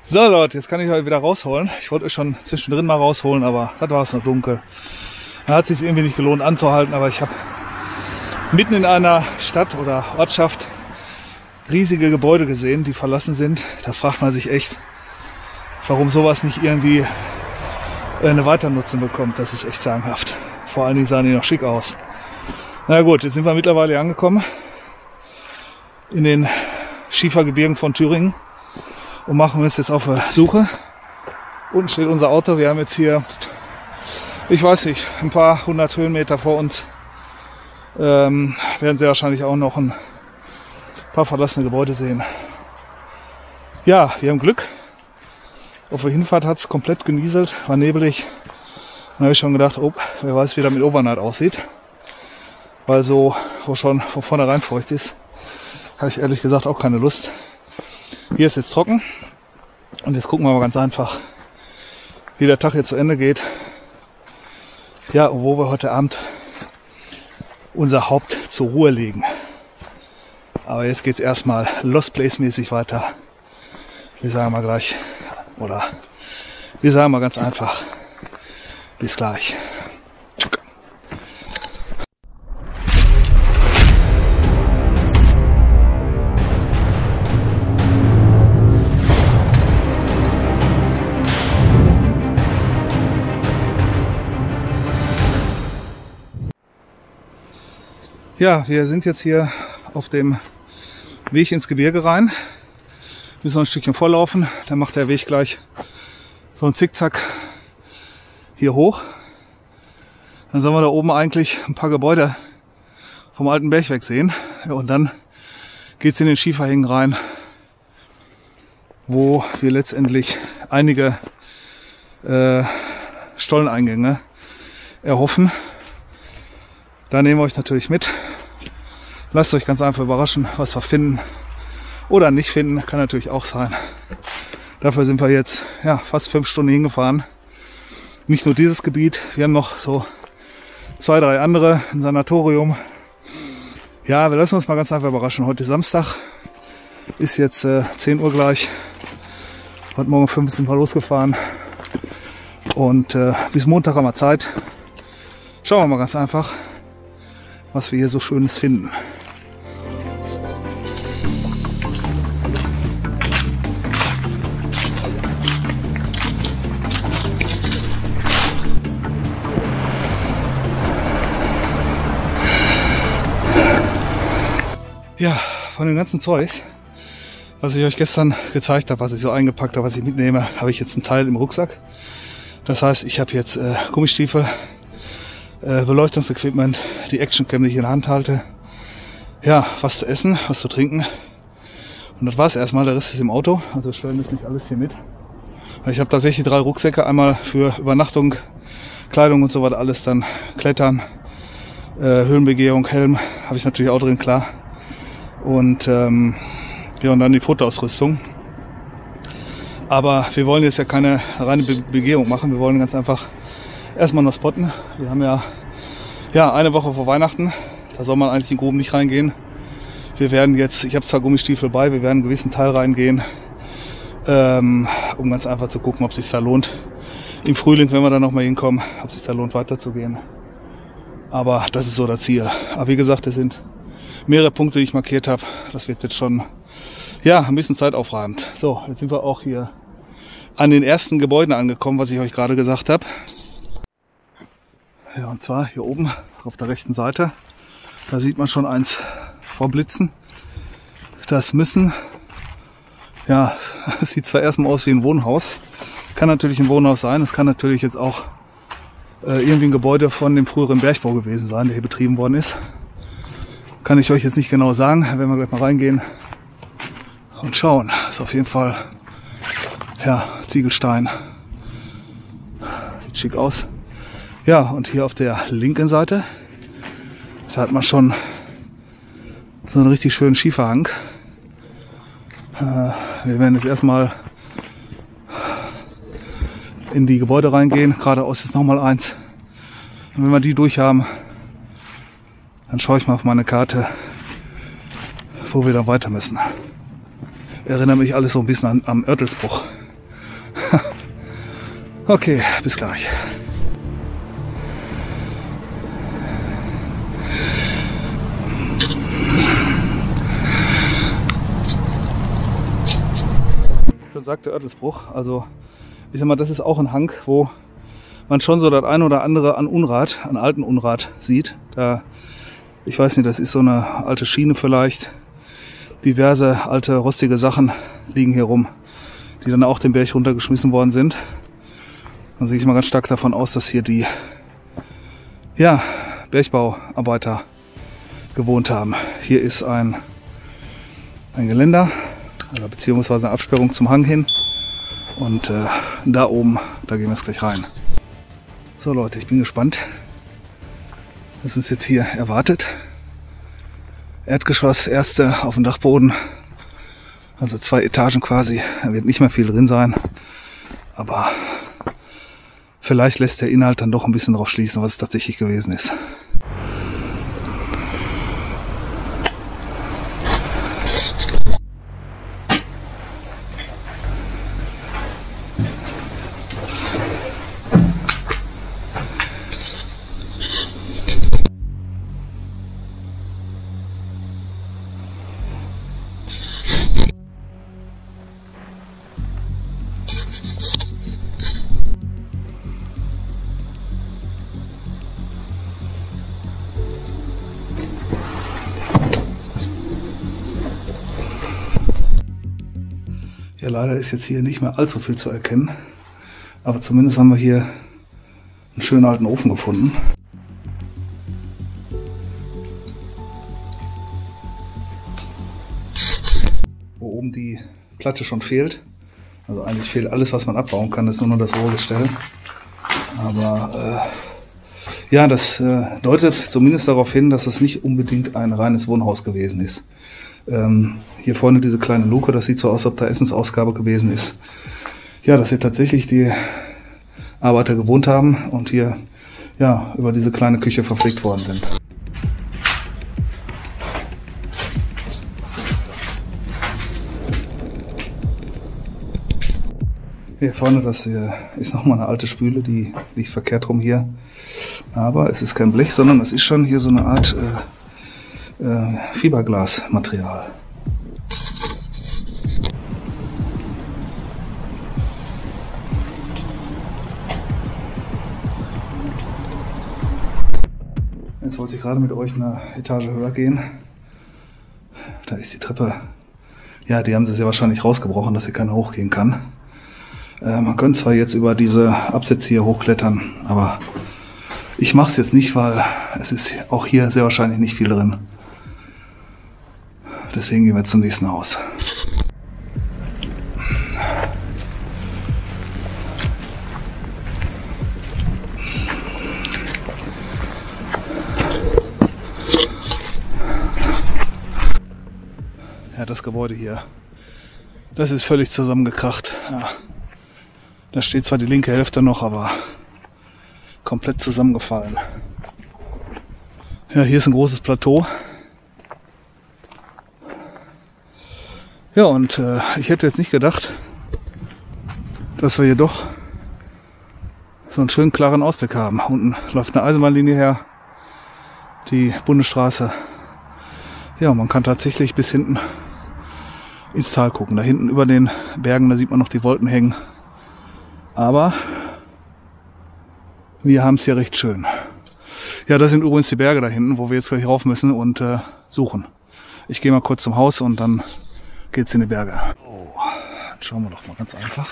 So Leute, jetzt kann ich euch wieder rausholen. Ich wollte euch schon zwischendrin mal rausholen, aber das war es noch dunkel. Da hat es sich irgendwie nicht gelohnt anzuhalten, aber ich habe mitten in einer Stadt oder Ortschaft riesige Gebäude gesehen, die verlassen sind. Da fragt man sich echt, warum sowas nicht irgendwie eine Weiternutzung bekommt. Das ist echt sagenhaft. Vor allen Dingen sahen die noch schick aus. Na gut, jetzt sind wir mittlerweile angekommen in den Schiefergebirgen von Thüringen und machen uns jetzt auf Suche. Unten steht unser Auto. Wir haben jetzt hier, ich weiß nicht, ein paar 100 Höhenmeter vor uns. Werden Sie wahrscheinlich auch noch ein paar verlassene Gebäude sehen. Ja, wir haben Glück. Auf der Hinfahrt hat es komplett genieselt, war nebelig. Dann habe ich schon gedacht, oh, wer weiß, wie das mit Overnight aussieht. Weil so, wo schon von vornherein feucht ist, habe ich ehrlich gesagt auch keine Lust. Hier ist jetzt trocken. Und jetzt gucken wir mal ganz einfach, wie der Tag jetzt zu Ende geht. Ja, und wo wir heute Abend unser Haupt zur Ruhe legen. Aber jetzt geht's erstmal Lost Place mäßig weiter. Wir sagen mal gleich, oder wir sagen mal ganz einfach, bis gleich. Ja, wir sind jetzt hier auf dem Weg ins Gebirge rein. Müssen noch ein Stückchen vorlaufen. Dann macht der Weg gleich so ein Zickzack hier hoch. Dann sollen wir da oben eigentlich ein paar Gebäude vom alten Bergwerk sehen. Ja, und dann geht's in den Schieferhängen rein, wo wir letztendlich einige Stolleneingänge erhoffen. Da nehmen wir euch natürlich mit. Lasst euch ganz einfach überraschen, was wir finden oder nicht finden, kann natürlich auch sein. Dafür sind wir jetzt ja fast 5 Stunden hingefahren. Nicht nur dieses Gebiet, wir haben noch so 2, 3 andere, ein Sanatorium. Ja, wir lassen uns mal ganz einfach überraschen. Heute ist Samstag, ist jetzt 10 Uhr gleich. Heute Morgen 5 sind wir losgefahren und bis Montag haben wir Zeit. Schauen wir mal ganz einfach, was wir hier so Schönes finden. Ja, von dem ganzen Zeugs, was ich euch gestern gezeigt habe, was ich so eingepackt habe, was ich mitnehme, habe ich jetzt einen Teil im Rucksack. Das heißt, ich habe jetzt Gummistiefel, Beleuchtungsequipment, die Actioncam, die ich in der Hand halte. Ja, was zu essen, was zu trinken. Und das war's erstmal, der Rest ist im Auto. Also stellen wir nicht alles hier mit. Ich habe tatsächlich 3 Rucksäcke, einmal für Übernachtung, Kleidung und so weiter, alles dann Klettern, Höhenbegehung, Helm, habe ich natürlich auch drin, klar. Und ja, und dann die Fotoausrüstung. Aber wir wollen jetzt ja keine reine Begehung machen, wir wollen ganz einfach erstmal noch spotten. Wir haben ja eine Woche vor Weihnachten. Da soll man eigentlich in Gruben nicht reingehen. Wir werden jetzt, ich habe zwar Gummistiefel bei, wir werden einen gewissen Teil reingehen, um ganz einfach zu gucken, ob es sich da lohnt. Im Frühling, wenn wir da nochmal hinkommen, ob es sich da lohnt, weiterzugehen. Aber das ist so das Ziel. Aber wie gesagt, es sind mehrere Punkte, die ich markiert habe. Das wird jetzt schon ja ein bisschen zeitaufreibend. So, jetzt sind wir auch hier an den ersten Gebäuden angekommen, was ich euch gerade gesagt habe. Ja, und zwar hier oben auf der rechten Seite. Da sieht man schon eins vorblitzen. Das müssen, ja, es sieht zwar erstmal aus wie ein Wohnhaus. Kann natürlich ein Wohnhaus sein. Es kann natürlich jetzt auch irgendwie ein Gebäude von dem früheren Bergbau gewesen sein, der hier betrieben worden ist. Kann ich euch jetzt nicht genau sagen. Wenn wir gleich mal reingehen und schauen. Ist auf jeden Fall, ja, Ziegelstein. Sieht schick aus. Ja, und hier auf der linken Seite, da hat man schon so einen richtig schönen Schieferhang. Wir werden jetzt erstmal in die Gebäude reingehen. Geradeaus ist nochmal eins. Und wenn wir die durch haben, dann schaue ich mal auf meine Karte, wo wir dann weiter müssen. Erinnert mich alles so ein bisschen am Oertelsbruch. Okay, bis gleich. Schon sagte Oertelsbruch, also ich sag mal, das ist auch ein Hang, wo man schon so das ein oder andere an Unrat, an alten Unrat sieht. Da, ich weiß nicht, das ist so eine alte Schiene vielleicht. Diverse alte rostige Sachen liegen hier rum, die dann auch den Berg runtergeschmissen worden sind. Dann gehe ich mal ganz stark davon aus, dass hier die Bergbauarbeiter gewohnt haben. Hier ist ein Geländer, also beziehungsweise eine Absperrung zum Hang hin. Und da oben, da gehen wir jetzt gleich rein. So Leute, ich bin gespannt, was uns jetzt hier erwartet. Erdgeschoss, erste auf dem Dachboden, also 2 Etagen quasi. Da wird nicht mehr viel drin sein, aber vielleicht lässt der Inhalt dann doch ein bisschen darauf schließen, was es tatsächlich gewesen ist. Ja, leider ist jetzt hier nicht mehr allzu viel zu erkennen, aber zumindest haben wir hier einen schönen alten Ofen gefunden. Wo oben die Platte schon fehlt, also eigentlich fehlt alles, was man abbauen kann, das ist nur noch das Rohrgestell. Aber ja, das deutet zumindest darauf hin, dass es nicht unbedingt ein reines Wohnhaus gewesen ist. Hier vorne diese kleine Luke, das sieht so aus, als ob da Essensausgabe gewesen ist. Ja, dass hier tatsächlich die Arbeiter gewohnt haben und hier ja über diese kleine Küche verpflegt worden sind. Hier vorne, das hier ist nochmal eine alte Spüle, die liegt verkehrt rum hier. Aber es ist kein Blech, sondern es ist schon hier so eine Art Fiberglasmaterial. Jetzt wollte ich gerade mit euch eine Etage höher gehen. Da ist die Treppe. Ja, die haben sie sehr wahrscheinlich rausgebrochen, dass hier keiner hochgehen kann. Man könnte zwar jetzt über diese Absätze hier hochklettern, aber ich mache es jetzt nicht, weil es ist auch hier sehr wahrscheinlich nicht viel drin. Deswegen gehen wir jetzt zum nächsten Haus. Ja, das Gebäude hier, das ist völlig zusammengekracht. Ja. Da steht zwar die linke Hälfte noch, aber komplett zusammengefallen. Ja, hier ist ein großes Plateau. Ja, und ich hätte jetzt nicht gedacht, dass wir hier doch so einen schönen klaren Ausblick haben. Unten läuft eine Eisenbahnlinie her, die Bundesstraße. Ja, man kann tatsächlich bis hinten ins Tal gucken. Da hinten über den Bergen, da sieht man noch die Wolken hängen. Aber wir haben es hier recht schön. Ja, das sind übrigens die Berge da hinten, wo wir jetzt gleich rauf müssen und suchen. Ich gehe mal kurz zum Haus und dann geht's in die Berge. Oh, jetzt schauen wir doch mal ganz einfach.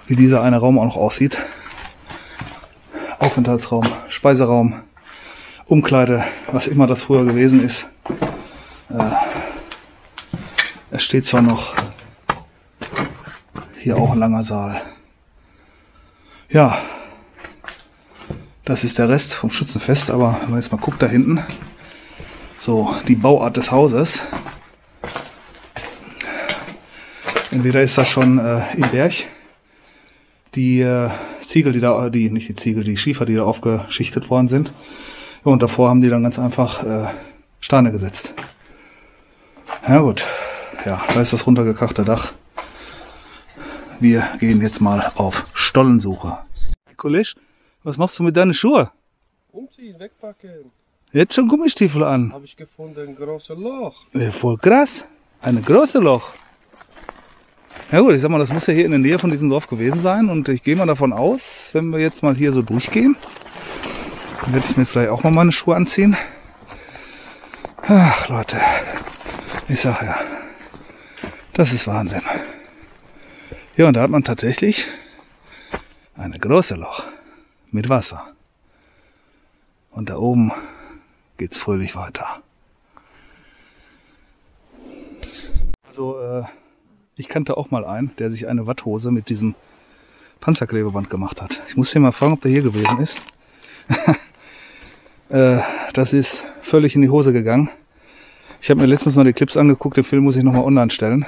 Wie dieser eine Raum auch noch aussieht. Aufenthaltsraum, Speiseraum, Umkleide, was immer das früher gewesen ist. Es steht zwar noch hier auch ein langer Saal. Ja, das ist der Rest vom Schützenfest, aber wenn man jetzt mal guckt da hinten, so die Bauart des Hauses. Entweder ist das schon im Berg, die Ziegel, die da, die Schiefer, die da aufgeschichtet worden sind. Ja, und davor haben die dann ganz einfach Steine gesetzt. Ja gut, ja, da ist das runtergekrachte Dach. Wir gehen jetzt mal auf Stollensuche. Kollege, was machst du mit deinen Schuhen? Umziehen, wegpacken. Jetzt schon Gummistiefel an. Habe ich gefunden, ein großes Loch. Voll krass. Ein großes Loch. Ja gut, ich sag mal, das muss ja hier in der Nähe von diesem Dorf gewesen sein. Und ich gehe mal davon aus, wenn wir jetzt mal hier so durchgehen, dann werde ich mir jetzt gleich auch mal meine Schuhe anziehen. Ach Leute, ich sag ja, das ist Wahnsinn. Ja, und da hat man tatsächlich ein großes Loch mit Wasser. Und da oben geht's fröhlich weiter. Also, ich kannte auch mal einen, der sich eine Watthose mit diesem Panzerklebeband gemacht hat. Ich muss ihn mal fragen, ob der hier gewesen ist. Das ist völlig in die Hose gegangen. Ich habe mir letztens noch die Clips angeguckt, den Film muss ich nochmal online stellen.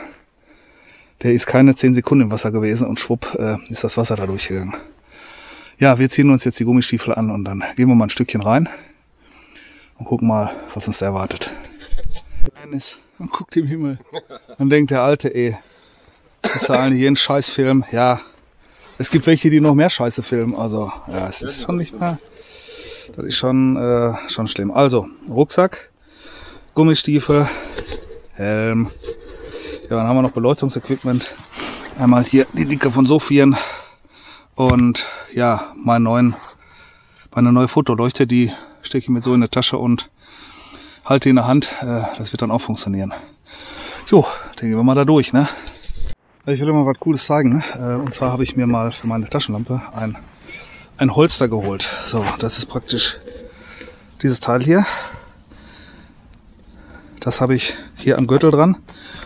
Der ist keine 10 Sekunden im Wasser gewesen und schwupp ist das Wasser da durchgegangen. Ja, wir ziehen uns jetzt die Gummistiefel an und dann gehen wir mal ein Stückchen rein und gucken mal, was uns da erwartet. Man guckt im Himmel und denkt, der Alte, das ist ja eigentlich jeden Scheißfilm. Ja, es gibt welche, die noch mehr Scheiße filmen. Also, ja, es ist schon nicht mehr, das ist schon schlimm. Also, Rucksack, Gummistiefel, Helm. Ja, dann haben wir noch Beleuchtungsequipment. Einmal hier die Dicke von Sophien und ja, meine neue Fotoleuchte, die stecke ich mir so in der Tasche und halte in der Hand. Das wird dann auch funktionieren. Jo, dann gehen wir mal da durch, ne? Ich will dir mal was Cooles zeigen. Und zwar habe ich mir mal für meine Taschenlampe ein Holster geholt. So, das ist praktisch dieses Teil hier. Das habe ich hier am Gürtel dran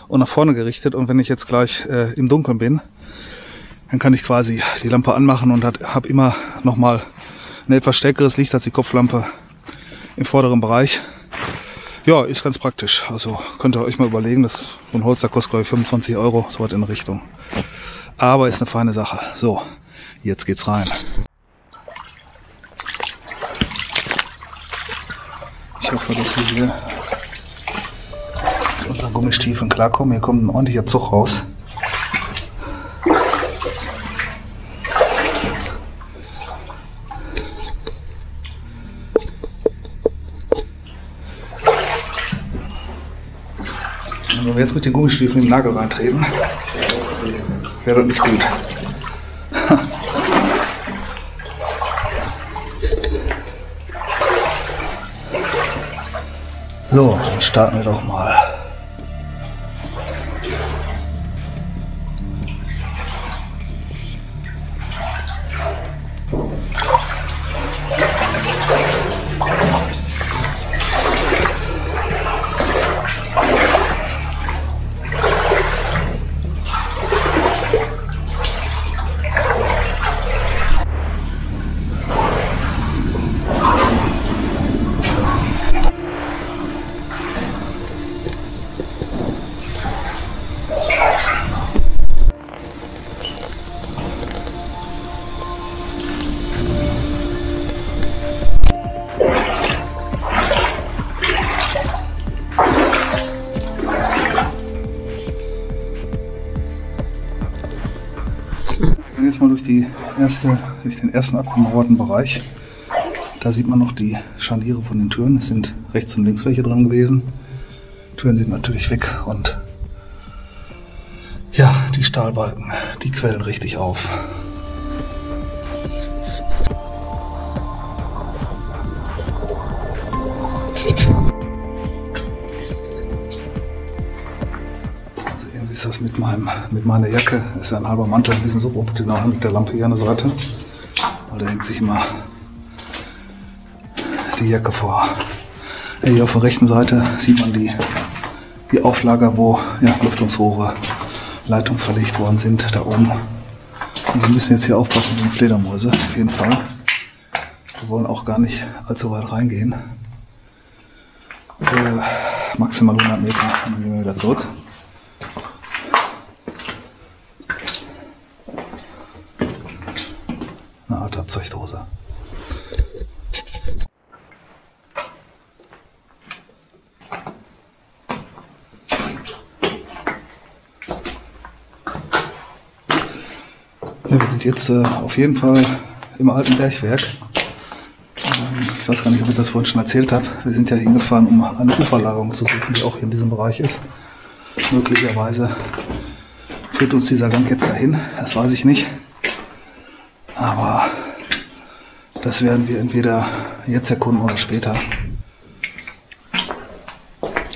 und nach vorne gerichtet. Und wenn ich jetzt gleich im Dunkeln bin, dann kann ich quasi die Lampe anmachen und habe immer nochmal ein etwas stärkeres Licht als die Kopflampe im vorderen Bereich. Ja, ist ganz praktisch. Also könnt ihr euch mal überlegen, so ein Holster kostet glaube ich 25 €, so was in der Richtung. Aber ist eine feine Sache. So, jetzt geht's rein. Ich hoffe, dass wir hier mit unseren Gummistiefeln klarkommen. Hier kommt ein ordentlicher Zug raus. Wenn wir jetzt mit den Gummistiefeln in den Nagel reintreten, wäre das nicht gut. So, dann starten wir doch mal. Jetzt mal durch den ersten abgemauerten Bereich. Da sieht man noch die Scharniere von den Türen. Es sind rechts und links welche dran gewesen. Türen sind natürlich weg und ja, die Stahlbalken, die quellen richtig auf. Ist das mit meiner Jacke, das ist ja ein halber Mantel, ein bisschen suboptimal mit der Lampe hier an der Seite, weil da hängt sich immer die Jacke vor. Hier auf der rechten Seite sieht man die Auflager, wo ja, Lüftungsrohre, Leitungen verlegt worden sind, da oben. Und Sie müssen jetzt hier aufpassen mit den Fledermäuse, auf jeden Fall. Wir wollen auch gar nicht allzu weit reingehen. Maximal 100 Meter und dann gehen wir wieder zurück. Eine Art Abzeugdose. Ja, wir sind jetzt auf jeden Fall im alten Bergwerk. Ich weiß gar nicht, ob ich das vorhin schon erzählt habe. Wir sind ja hingefahren, um eine Uferlagerung zu suchen, die auch hier in diesem Bereich ist. Möglicherweise führt uns dieser Gang jetzt dahin, das weiß ich nicht. Aber das werden wir entweder jetzt erkunden oder später.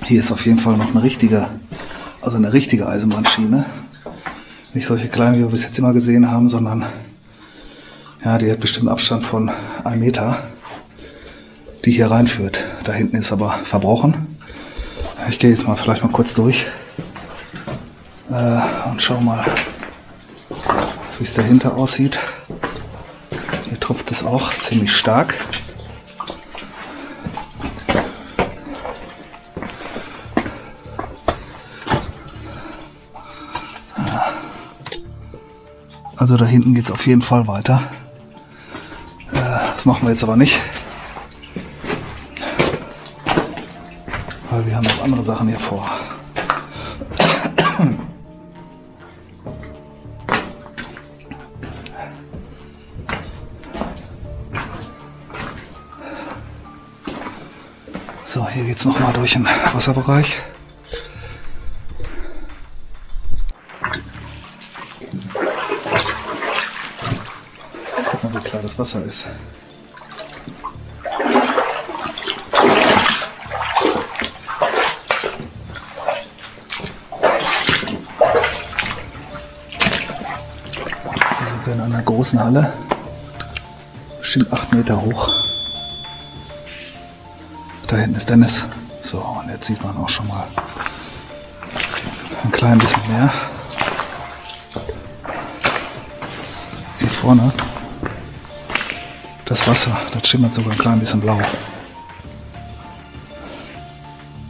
Hier ist auf jeden Fall noch eine richtige Eisenbahnschiene. Nicht solche kleinen, wie wir bis jetzt immer gesehen haben, sondern ja, die hat bestimmt einen Abstand von 1 Meter, die hier reinführt. Da hinten ist aber verbrochen. Ich gehe jetzt vielleicht mal kurz durch und schau mal, wie es dahinter aussieht. Hier tropft es auch ziemlich stark. Also da hinten geht es auf jeden Fall weiter. Das machen wir jetzt aber nicht. Weil wir haben noch andere Sachen hier vor. So, hier geht es nochmal durch den Wasserbereich. Guck mal, wie klar das Wasser ist. Hier sind wir in einer großen Halle, bestimmt 8 Meter hoch. Da hinten ist Dennis. So, und jetzt sieht man auch schon mal ein klein bisschen mehr. Hier vorne, das Wasser, das schimmert sogar ein klein bisschen blau.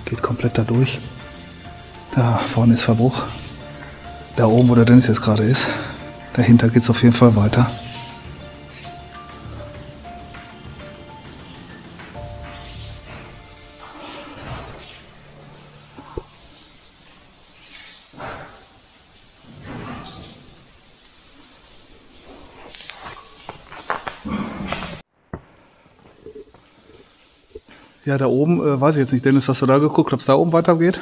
Geht komplett da durch. Da vorne ist Verbruch. Da oben, wo der Dennis jetzt gerade ist, dahinter geht es auf jeden Fall weiter. Ja, da oben, weiß ich jetzt nicht, Dennis, hast du da geguckt, ob es da oben weitergeht?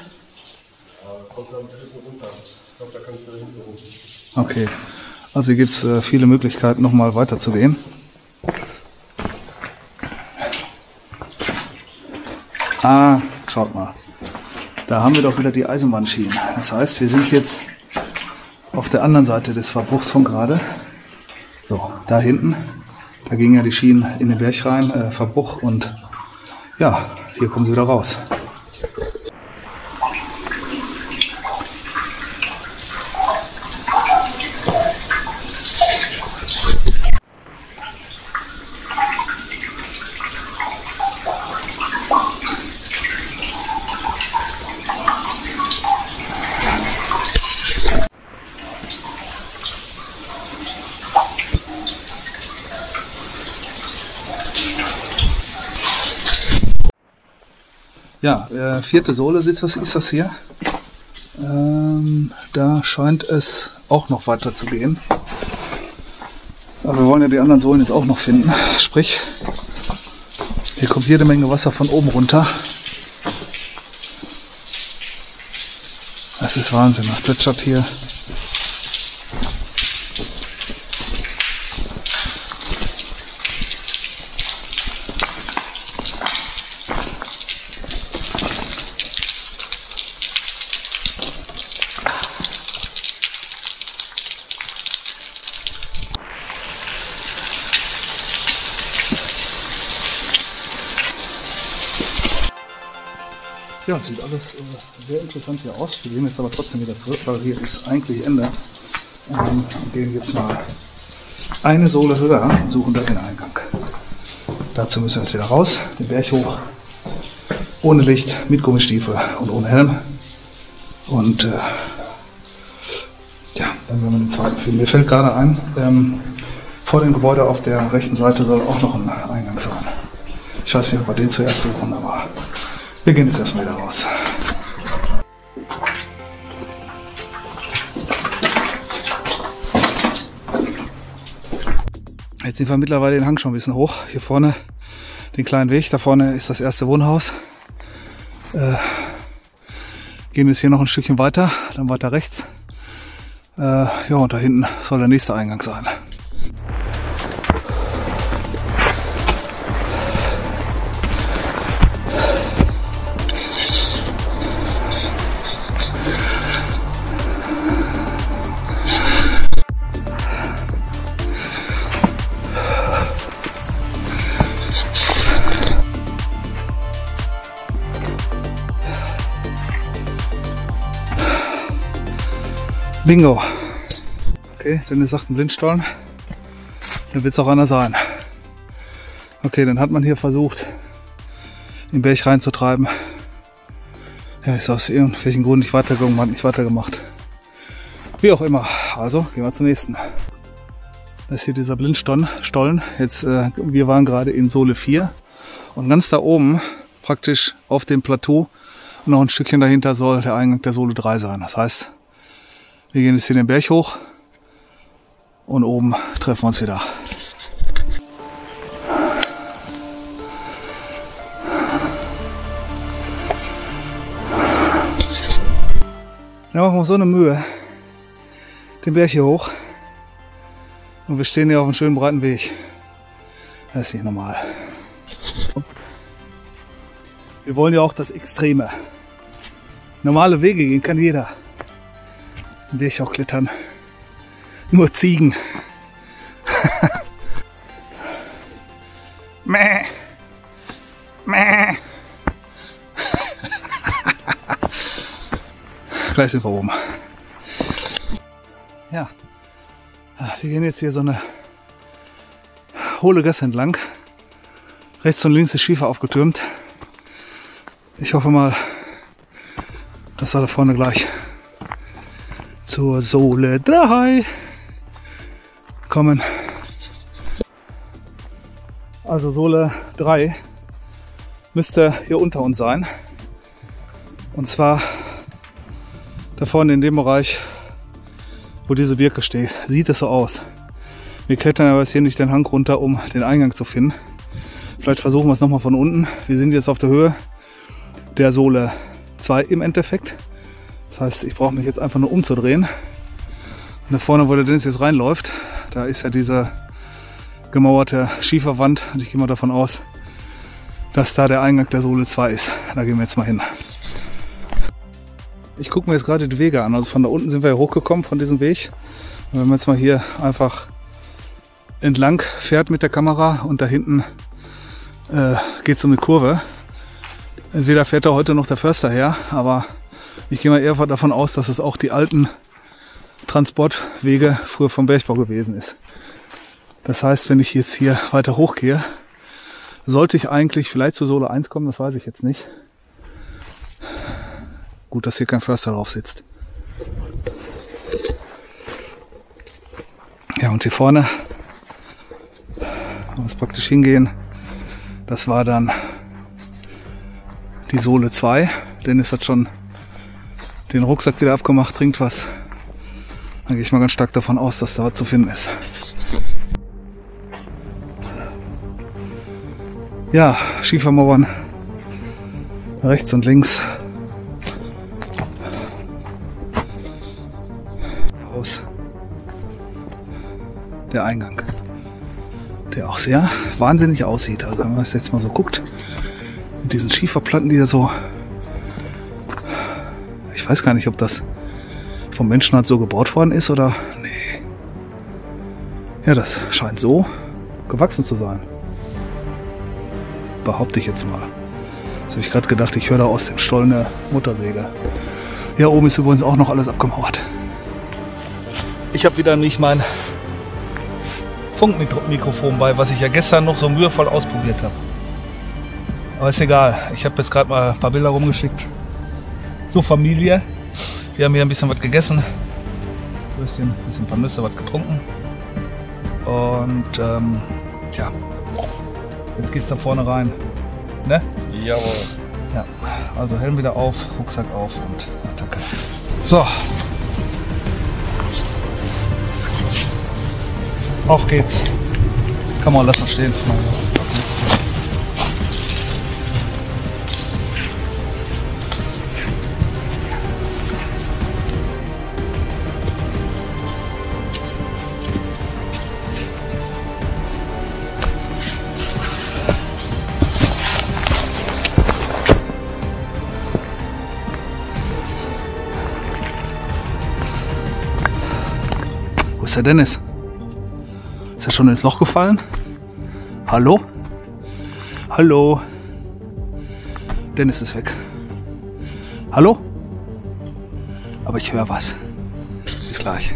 Kommt da ein bisschen runter. Ich glaube, da kannst du da hinten hoch. Okay, also hier gibt es viele Möglichkeiten, nochmal weiter zu gehen. Ah, schaut mal. Da haben wir doch wieder die Eisenbahnschienen. Das heißt, wir sind jetzt auf der anderen Seite des Verbruchs von gerade. So, da hinten, da gingen ja die Schienen in den Berg rein, Verbruch, und ja, hier kommen sie wieder raus. Ja, 4. Sohle ist das hier. Da scheint es auch noch weiter zu gehen. Aber wir wollen ja die anderen Sohlen jetzt auch noch finden. Sprich, hier kommt jede Menge Wasser von oben runter. Das ist Wahnsinn, das plätschert hier. Ja, sieht alles sehr interessant hier aus. Wir gehen jetzt aber trotzdem wieder zurück, weil hier ist eigentlich Ende. Und gehen jetzt mal eine Sohle höher und suchen da den Eingang. Dazu müssen wir jetzt wieder raus, den Berg hoch, ohne Licht, mit Gummistiefel und ohne Helm. Und ja, dann werden wir den zweiten filmen. Mir fällt gerade ein, vor dem Gebäude auf der rechten Seite soll auch noch ein Eingang sein. Ich weiß nicht, ob wir den zuerst suchen, aber wir gehen jetzt erstmal wieder raus. jetzt sind wir mittlerweile den Hang schon ein bisschen hoch. Hier vorne den kleinen Weg, da vorne ist das erste Wohnhaus. Gehen jetzt hier noch ein Stückchen weiter, dann weiter rechts. Ja, und da hinten soll der nächste Eingang sein. Bingo. Okay, Dennis sagt ein Blindstollen. Dann wird es auch einer sein. Okay, dann hat man hier versucht, den Berg reinzutreiben. Ja, ist aus irgendwelchen Gründen nicht weitergegangen, hat nicht weitergemacht. Wie auch immer. Also, gehen wir zum nächsten. Das ist hier dieser Blindstollen. Jetzt, wir waren gerade in Sohle 4. Und ganz da oben, praktisch auf dem Plateau, noch ein Stückchen dahinter soll der Eingang der Sohle 3 sein. Das heißt, wir gehen jetzt hier den Berg hoch und oben treffen wir uns wieder. Dann machen wir uns so eine Mühe, den Berg hier hoch, und wir stehen hier auf einem schönen breiten Weg. Das ist nicht normal. Wir wollen ja auch das Extreme. Normale Wege gehen kann jeder. Den Berg auch klettern. Nur Ziegen. Mäh. Mäh. Gleich sind wir oben. Ja, wir gehen jetzt hier so eine hohle Gasse entlang. Rechts und links ist Schiefer aufgetürmt. Ich hoffe mal, dass wir da vorne gleich zur Sohle 3 kommen. Also Sohle 3 müsste hier unter uns sein. Und zwar da vorne in dem Bereich, wo diese Birke steht. Sieht es so aus. Wir klettern aber jetzt hier nicht den Hang runter, um den Eingang zu finden. Vielleicht versuchen wir es nochmal von unten. Wir sind jetzt auf der Höhe der Sohle 2 im Endeffekt. Das heißt, ich brauche mich jetzt einfach nur umzudrehen. Und da vorne, wo der Dennis jetzt reinläuft, da ist ja diese gemauerte Schieferwand. Und ich gehe mal davon aus, dass da der Eingang der Sohle 2 ist. Da gehen wir jetzt mal hin. Ich gucke mir jetzt gerade die Wege an. Also von da unten sind wir ja hochgekommen von diesem Weg. Und wenn man jetzt mal hier einfach entlang fährt mit der Kamera und da hinten geht es um eine Kurve. Entweder fährt da heute noch der Förster her, aber ich gehe mal eher davon aus, dass es auch die alten Transportwege früher vom Bergbau gewesen ist. Das heißt, wenn ich jetzt hier weiter hochgehe, sollte ich eigentlich vielleicht zur Sohle 1 kommen, das weiß ich jetzt nicht. Gut, dass hier kein Förster drauf sitzt. Ja, und hier vorne, wo wir praktisch hingehen, das war dann die Sohle 2. Dennis hat schon den Rucksack wieder abgemacht, trinkt was. Dann gehe ich mal ganz stark davon aus, dass da was zu finden ist. Ja, Schiefermauern rechts und links. Haus. Der Eingang. Der auch sehr wahnsinnig aussieht. Also wenn man das jetzt mal so guckt. Mit diesen Schieferplatten, die da so... Ich weiß gar nicht, ob das vom Menschen halt so gebaut worden ist oder... Nee. Ja, das scheint so gewachsen zu sein. Behaupte ich jetzt mal. Jetzt habe ich gerade gedacht, ich höre da aus dem Stollen eine Muttersäge. Ja, oben ist übrigens auch noch alles abgemauert. Ich habe wieder nicht mein Funkmikrofon bei, was ich ja gestern noch so mühevoll ausprobiert habe. Aber ist egal. Ich habe jetzt gerade mal ein paar Bilder rumgeschickt. So, Familie. Wir haben hier ein bisschen was gegessen. Ein bisschen paar Nüsse, was getrunken. Und ja. Jetzt geht's da vorne rein. Ne? Jawohl. Ja. Also Helm wieder auf, Rucksack auf und Attacke. So. Auf geht's. Kann man, lass mal stehen. Wo ist der Dennis? Ist er schon ins Loch gefallen? Hallo? Hallo? Dennis ist weg. Hallo? Aber ich höre was. Bis gleich.